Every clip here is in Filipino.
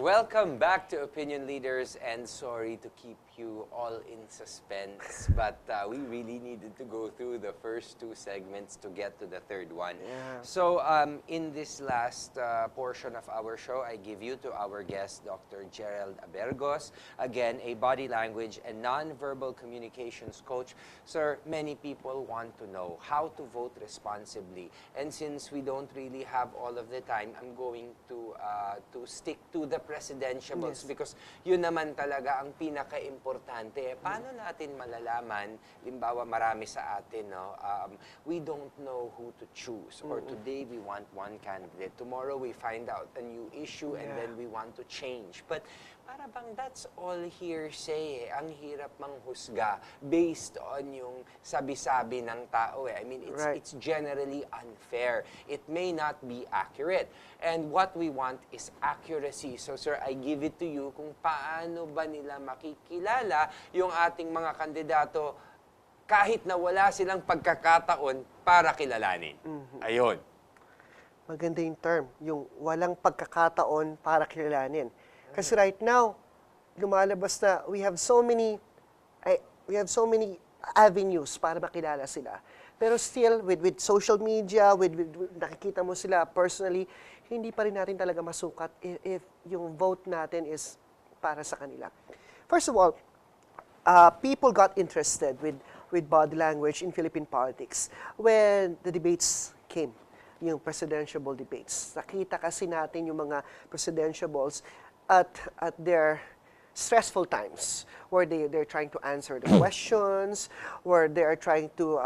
Welcome back to Opinion Leaders, and sorry to keep you all in suspense, but we really needed to go through the first two segments to get to the third one. Yeah. So in this last portion of our show, I give you to our guest, Dr. Gerald Abergos, again, a body language and nonverbal communications coach. Sir, many people want to know how to vote responsibly, and since we don't really have all of the time, I'm going to stick to the presidentiables, Yes. because yun naman talaga ang pinaka-importante. Paano natin malalaman, limbawa marami sa atin, no, we don't know who to choose, or today we want one candidate, tomorrow we find out a new issue, and then we want to change. But para bang that's all hearsay, ang hirap manghusga based on yung sabi-sabi ng tao. I mean, it's generally unfair. It may not be accurate. And what we want is accuracy. So sir, I give it to you kung paano ba nila makikilala yung ating mga kandidato kahit na wala silang pagkakataon para kilalanin. Ayun. Maganda yung term, yung walang pagkakataon para kilalanin. Kasi right now, lumalabas na we have so many avenues para makilala sila. Pero still, with social media, with nakikita mo sila personally, hindi pa rin natin talaga masukat if yung vote natin is para sa kanila. First of all, people got interested with body language in Philippine politics when the debates came, yung presidential debates. Nakita kasi natin yung mga presidentiables at their stressful times, where they're trying to answer the questions, where they're trying to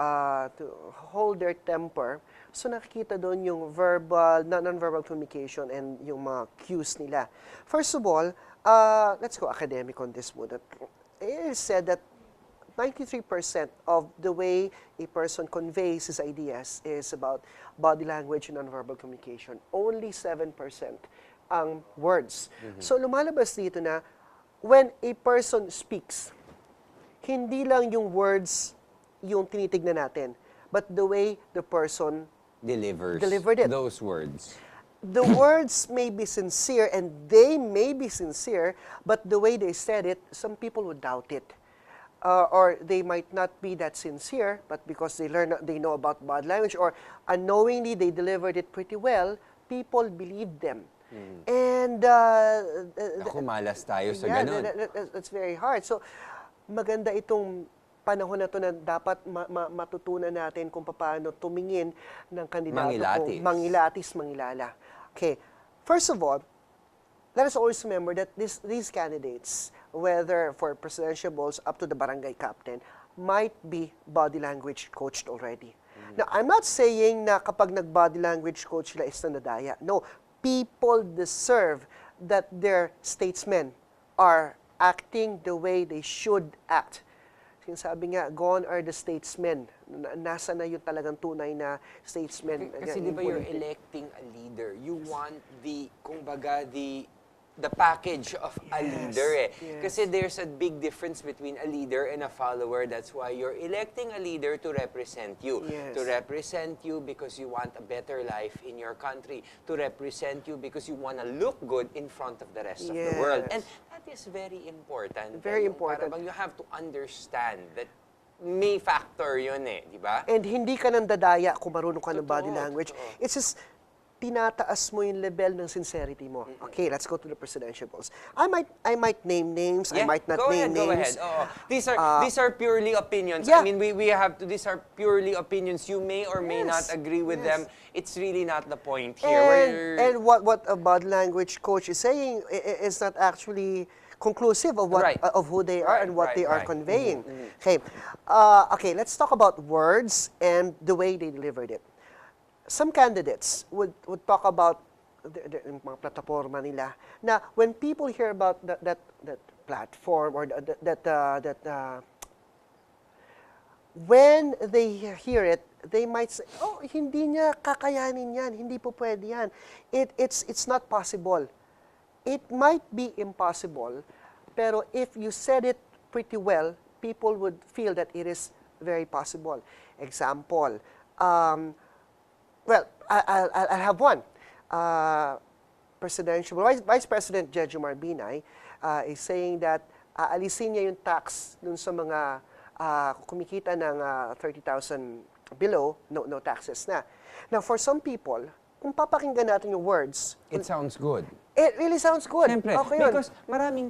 hold their temper. So nakikita doon yung verbal, non-verbal communication and yung mga cues nila. First of all, let's go academic on this one. It is said that 93% of the way a person conveys his ideas is about body language and non-verbal communication. Only 7% ang words. So lumalabas dito na when a person speaks, hindi lang yung words yung tinitignan natin, but the way the person delivered it. Those words. The words may be sincere and they may be sincere, but the way they said it, some people would doubt it. Or they might not be that sincere, but because they know about body language, or unknowingly they delivered it pretty well, people believe them. And Ako, malas tayo sa ganun. That's very hard. So maganda itong panahon na to na dapat matutunan natin kung paano tumingin ng kandidato. Mangilala. Okay. First of all, let us always remember that these candidates, whether for presidentiables up to the barangay captain, might be body language coached already. Now, I'm not saying na kapag nag-body language coach sila is nadadaya. No, people deserve that their statesmen are acting the way they should act. Sinasabi nga, gone are the statesmen. Nasa na yung talagang tunay na statesmen. Kasi di ba you're electing a leader? You want kumbaga, the package of a leader. Yes. Kasi there's a big difference between a leader and a follower. That's why you're electing a leader to represent you. Yes. To represent you because you want a better life in your country. To represent you because you want to look good in front of the rest of the world. And that is very important. Very important. Parang you have to understand that may factor yun di ba? And hindi ka nang dadaya kung marunong ka ng body language. Totoo. It's just, tinataas mo yung level ng sincerity mo. Okay, let's go to the presidentiables. I might name names, I might not name names. Go ahead. These are purely opinions. Yeah. I mean, we have to. These are purely opinions. You may or may not agree with them. It's really not the point here. And what a body language coach is saying is not actually conclusive of of who they are and what they are conveying. Okay, let's talk about words and the way they delivered it. Some candidates would talk about the mga plataforma nila na when people hear about that platform or when they hear it, they might say, oh, hindi niya kakayanin yan, hindi po pwede yan. It's not possible. It might be impossible, pero if you said it pretty well, people would feel that it is very possible. Example, well, I'll have one. Vice President Jeju Marbinay is saying that aalisin niya yung tax dun sa mga kumikita ng 30,000 below, no taxes na. Now, for some people, kung papakinggan natin yung words, It sounds good. it really sounds good. Siyempre, Okay yun. because maraming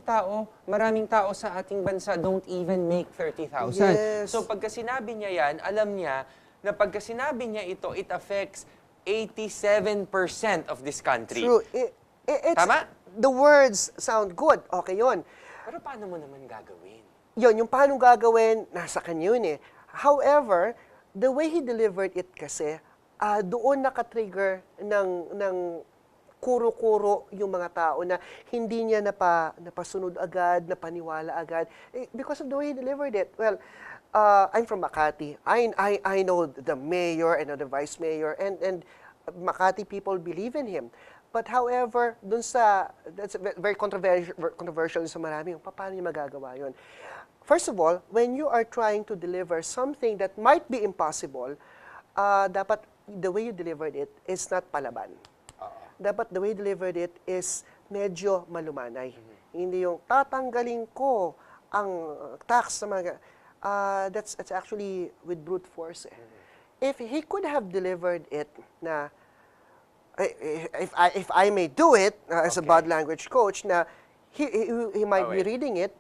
tao sa ating bansa don't even make 30,000. Yes. So pagka sinabi niya yan, alam niya na pagka sinabi niya ito, it affects 87% of this country. True. Tama? The words sound good. Okay yun. Pero paano mo naman gagawin? Yung paano gagawin, nasa kanya yun eh. However, the way he delivered it kasi, doon nakatrigger ng kuro-kuro yung mga tao na hindi niya napasunod agad, napaniwala agad. Because of the way he delivered it. Well, I'm from Makati. I know the mayor and the vice mayor and Makati people believe in him. But however, that's very controversial sa marami. Paano niya magagawa yun? First of all, when you are trying to deliver something that might be impossible, dapat the way you delivered it is not palaban. Dapat the way you delivered it is medyo malumanay. Hindi yung tatanggalin ko ang tax sa mga... that's actually with brute force. If he could have delivered it na... If I may do it as a bad language coach na he might be reading it.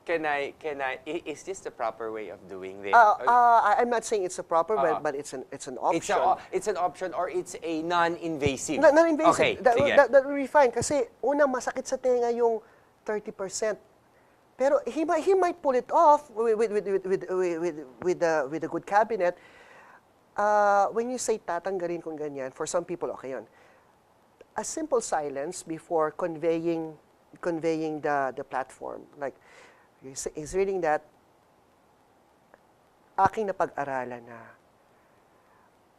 Is this the proper way of doing this? I'm not saying it's a proper way, but it's an option. It's an option or it's a non-invasive? Non-invasive. Okay, That will be fine. Kasi unang masakit sa tenga yung 30%. Pero he might pull it off with a good cabinet. When you say tatanggalin kung ganyan, for some people, okay yun. A simple silence before conveying the platform. Like, he's reading that, aking napag-aralan na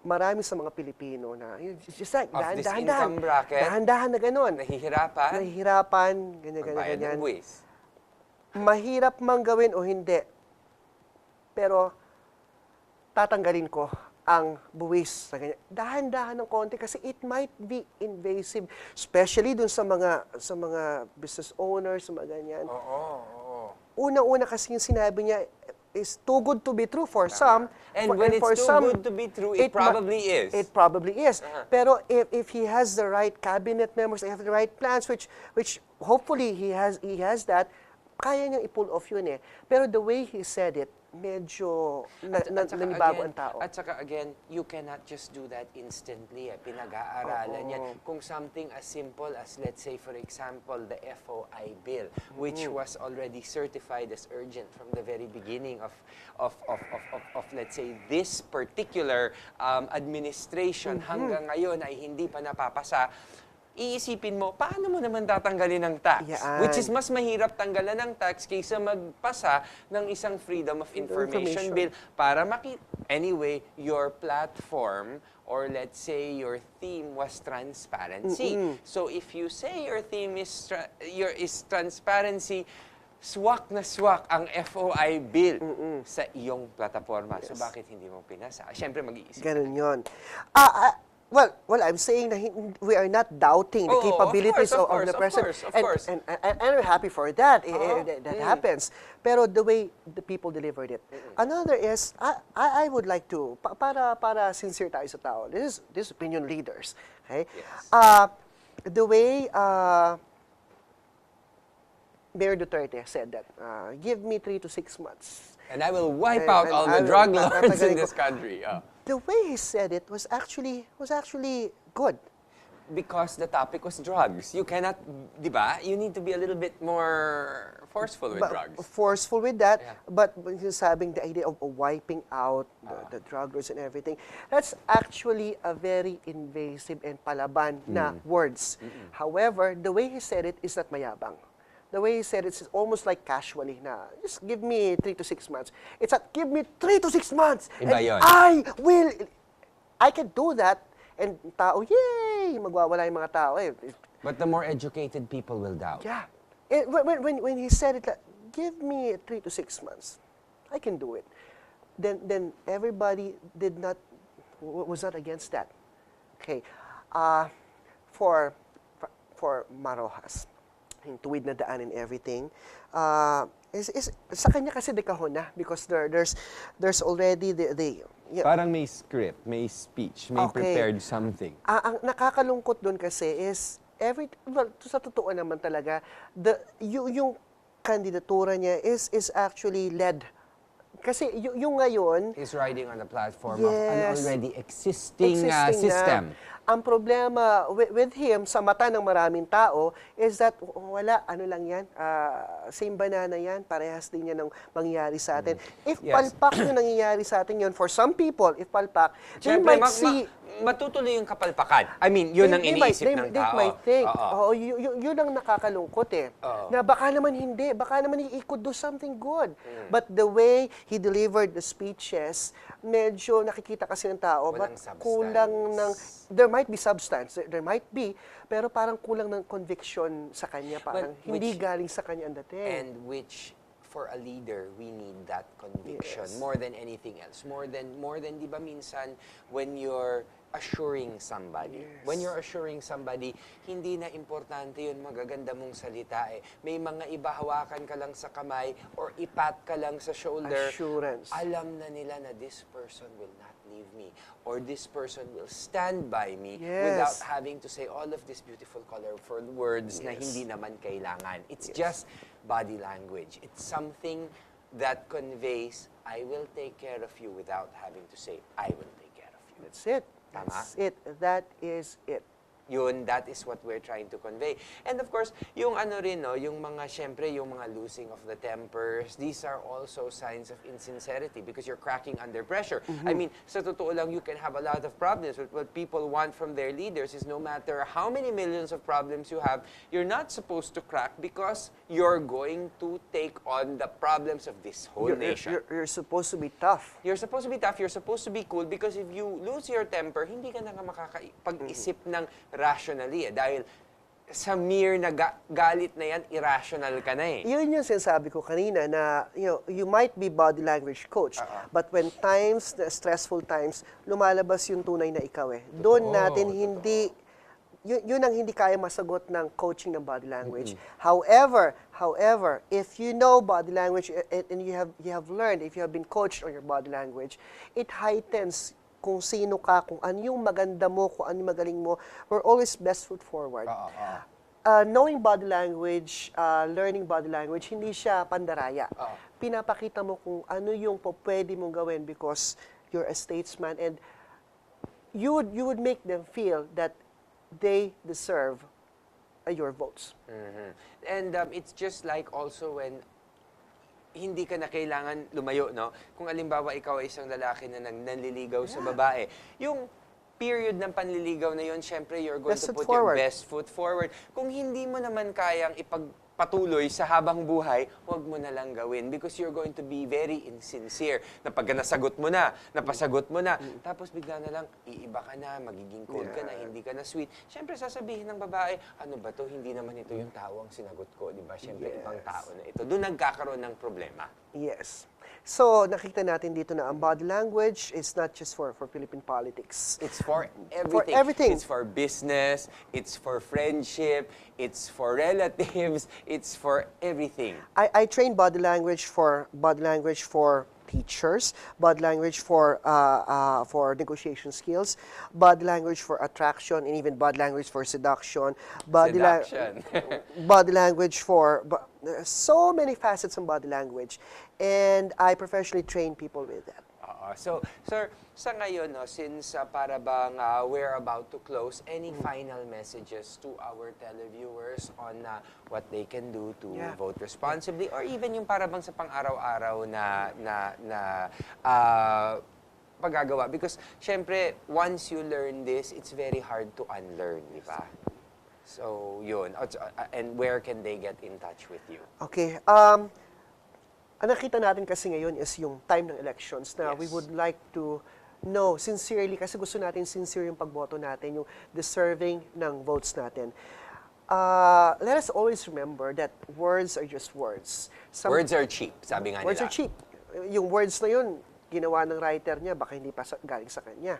marami sa mga Pilipino na, it's just like, dahan-dahan na gano'n. Nahihirapan, ganyan. Mahirap mang gawin o hindi. Pero, tatanggalin ko ang buwis. Dahan-dahan ng konti kasi it might be invasive, especially dun sa mga business owners, sa mga ganyan. Una-una kasi yung sinabi niya is too good to be true for some. And when it's too good to be true, it probably is. It probably is. Pero if he has the right cabinet members, have the right plans, which hopefully he has that, kaya niyang i-pull off yun eh. Pero the way he said it, medyo nanibago ang tao. At saka again, you cannot just do that instantly. Pinag-aaralan yan. Kung something as simple as, let's say, for example, the FOI bill, which was already certified as urgent from the very beginning of let's say, this particular administration hanggang ngayon ay hindi pa napapasa, iisipin mo, paano mo naman tatanggalin ng tax? Yan. Which is mas mahirap tanggalan ng tax kaysa magpasa ng isang Freedom of Information Bill para anyway, your platform or let's say your theme was transparency. So if you say your theme is transparency, swak na swak ang FOI bill sa iyong plataforma. So bakit hindi mo pinasa? Siyempre mag-iisip. Ganun yun. Well, I'm saying that we are not doubting the capabilities of the president. Of course. And I'm happy for that. That happens. Pero the way the people delivered it. Another is, I would like to, para sincere tayo sa tao, this is opinion leaders. Okay? Yes. The way Mayor Duterte said that, give me 3 to 6 months. And I will wipe out all the drug lords in this country. The way he said it was actually good. Because the topic was drugs. You cannot, di ba? You need to be a little bit more forceful with drugs. Forceful with that, but sabing the idea of wiping out the drug lords and everything, that's actually a very invasive and palaban na words. However, the way he said it is not mayabang. The way he said it's almost like casually na, just give me 3 to 6 months. It's at, give me 3 to 6 months. Iba yun. I can do that. And tao, yay! Magwawala yung mga tao. But the more educated people will doubt. Yeah. When he said it, like, give me 3 to 6 months. I can do it. Then everybody was not against that. Okay. for Marojas, yung tuwid na daan and everything, is sa kanya kasi dekahon na because there's already Parang may script, may speech, may Okay. prepared something. ang nakakalungkot doon kasi is well, sa totoo naman talaga, yung kandidatura niya is actually led. Kasi yung ngayon, He's riding on the platform of an Yes. already existing, existing system. na. Ang problema with him, sa mata ng maraming tao, is that wala, ano lang yan, same banana yan, parehas din yan ang mangyayari sa atin. If Yes. palpak yung nangyayari sa atin yun, for some people, if palpak, they Siyempre, might see... matutuloy yung kapalpakan. I mean, yun ang iniisip ng They tao. might think, Oo. yun ang nakakalungkot eh. Oo. Na baka naman hindi, baka naman he could do something good. But the way he delivered the speeches, medyo nakikita kasi ng tao, Walang ba't kulang ng, there might be substance, there might be, pero parang kulang ng conviction sa kanya, parang Well, hindi which- galing sa kanya ang dating. And which, for a leader, we need that conviction Yes. more than anything else. More than, di ba minsan, when you're assuring somebody. Yes. When you're assuring somebody, hindi na importante yun, magaganda mong salita eh. May mga iba, hawakan ka lang sa kamay or ipat ka lang sa shoulder. Assurance. Alam na nila na this person will not leave me or this person will stand by me Yes. without having to say all of these beautiful colorful words na Yes. hindi naman kailangan. It's just body language. It's something that conveys, I will take care of you without having to say, I will take care of you. That's it. Tama? That's it. That is it. Yun, that is what we're trying to convey. And of course, yung ano rin, no, yung mga, syempre, yung mga losing of the tempers, these are also signs of insincerity because you're cracking under pressure. I mean, sa totoo lang, you can have a lot of problems. But what people want from their leaders is no matter how many millions of problems you have, you're not supposed to crack because you're going to take on the problems of this whole nation. You're supposed to be tough. You're supposed to be tough, you're supposed to be cool because if you lose your temper, hindi ka na nga makakapag-isip ng rationally dahil sa mere na galit na yan, irrational ka na eh. Yun yung sinasabi ko kanina na, you might be body language coach, but when times, the stressful times, lumalabas yung tunay na ikaw eh. Doon natin hindi, yun ang hindi kaya masagot ng coaching ng body language. However, if you know body language and you have learned, if you have been coached on your body language, it heightens kung sino ka, kung ano yung maganda mo, kung ano yung magaling mo. We're always best foot forward. Knowing body language, learning body language, hindi siya pandaraya. Pinapakita mo kung ano yung pwede mong gawin because you're a statesman and you would make them feel that they deserve your votes. And it's just like also when hindi ka na kailangan lumayo, no? Kung alimbawa ikaw ay isang lalaki na nanliligaw sa babae, yung period ng panliligaw na yun, syempre you're going Best to foot put your forward. best foot forward. Kung hindi mo naman kayang ipagpatuloy sa habang buhay, huwag mo na lang gawin because you're going to be very insincere. Na pagka nasagot mo na, napasagot mo na, tapos bigla na lang, iiba ka na, magiging cold ka na, hindi ka na sweet. Syempre sasabihin ng babae, ano ba to? Hindi naman ito yung tao ang sinagot ko, di ba? Syempre ibang tao na ito. Doon nagkakaroon ng problema. Yes. So, nakita natin dito na ang body language is not just for Philippine politics. It's for everything. For everything. It's for business, it's for friendship, it's for relatives, it's for everything. I train body language for teachers, body language for negotiation skills, body language for attraction, and even body language for seduction, Seduction. body language for so many facets of body language, and I professionally train people with that. So, sir, sa ngayon, no, since para bang we're about to close, any final messages to our televiewers on what they can do to vote responsibly or even yung para bang sa pang-araw-araw na paggagawa? Because, syempre, once you learn this, it's very hard to unlearn, di ba? So, yun. And where can they get in touch with you? Okay. Ang nakita natin kasi ngayon is yung time ng elections na we would like to know sincerely, kasi gusto natin sincere yung pagboto natin, yung deserving ng votes natin. Let us always remember that words are just words. Words are cheap, sabi nga nila. Words are cheap. Yung words na yun, ginawa ng writer niya, baka hindi pa galing sa kanya.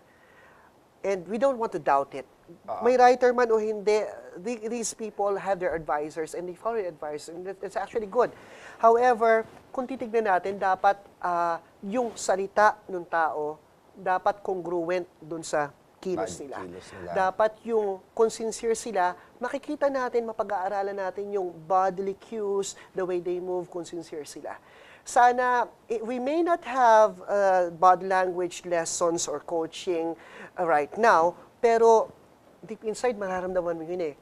And we don't want to doubt it. May writer man o hindi, these people have their advisors and they follow the advice, and it's actually good. However, kung titignan natin, dapat yung salita ng tao, dapat congruent dun sa kilos nila. Dapat yung kung sincere sila, makikita natin, mapag-aaralan natin yung bodily cues, the way they move, kung sincere sila. Sana, we may not have body language lessons or coaching right now, pero deep inside, mararamdaman mo yun eh.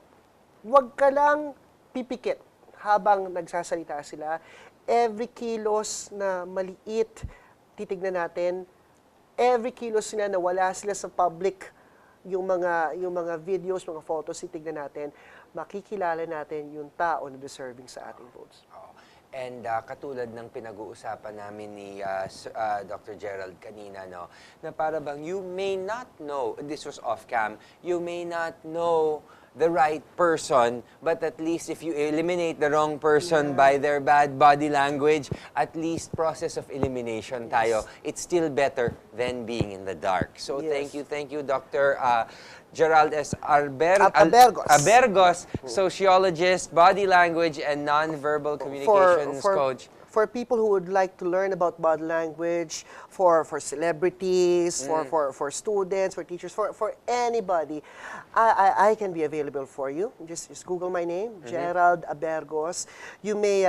Huwag ka lang pipikit habang nagsasalita sila. Every kilos na maliit, titignan natin. Every kilos nila na wala sila sa public, yung mga videos, mga photos, titignan natin, makikilala natin yung tao na deserving sa ating votes. And katulad ng pinag-uusapan namin ni Dr. Gerald kanina, no, na para bang you may not know, this was off-cam, you may not know the right person, but at least if you eliminate the wrong person by their bad body language, at least process of elimination tayo. It's still better than being in the dark. So thank you, Dr. Gerald S. Abergos, sociologist, body language, and non-verbal communications coach. For people who would like to learn about body language, for celebrities, for students, for teachers, for anybody, I can be available for you. Just Google my name, Gerald Abergos. You may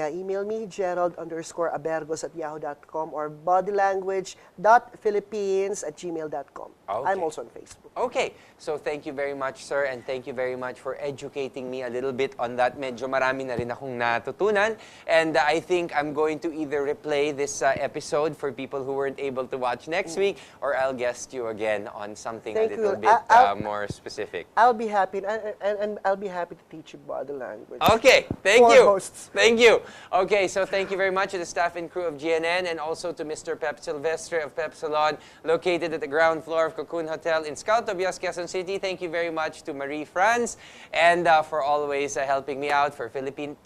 email me, gerald_abergos@yahoo.com or bodylanguage.philippines@gmail.com. I'm also on Facebook. Okay, so thank you very much, sir, and thank you very much for educating me a little bit on that. Medyo marami na rin akong natutunan, and I think I'm going to either replay this episode for people who weren't able to watch next week, or I'll guest you again on something a little bit more specific. I'll be happy, and I'll be happy to teach you body language. Okay, thank you. Hosts. Thank you. Okay, so thank you very much to the staff and crew of GNN, and also to Mr. Pep Silvestre of Pep Salon, located at the ground floor of Cocoon Hotel in Scout Tobias, Quezon City. Thank you very much to Marie Franz, and for always helping me out, for Philippine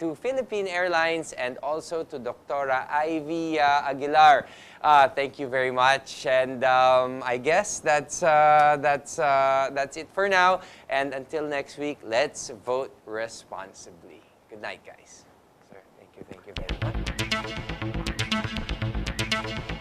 Airlines, and also to Dr. Ivy Aguilar. Thank you very much, and I guess that's it for now. And until next week, let's vote responsibly. Good night, guys. Sir, thank you very much.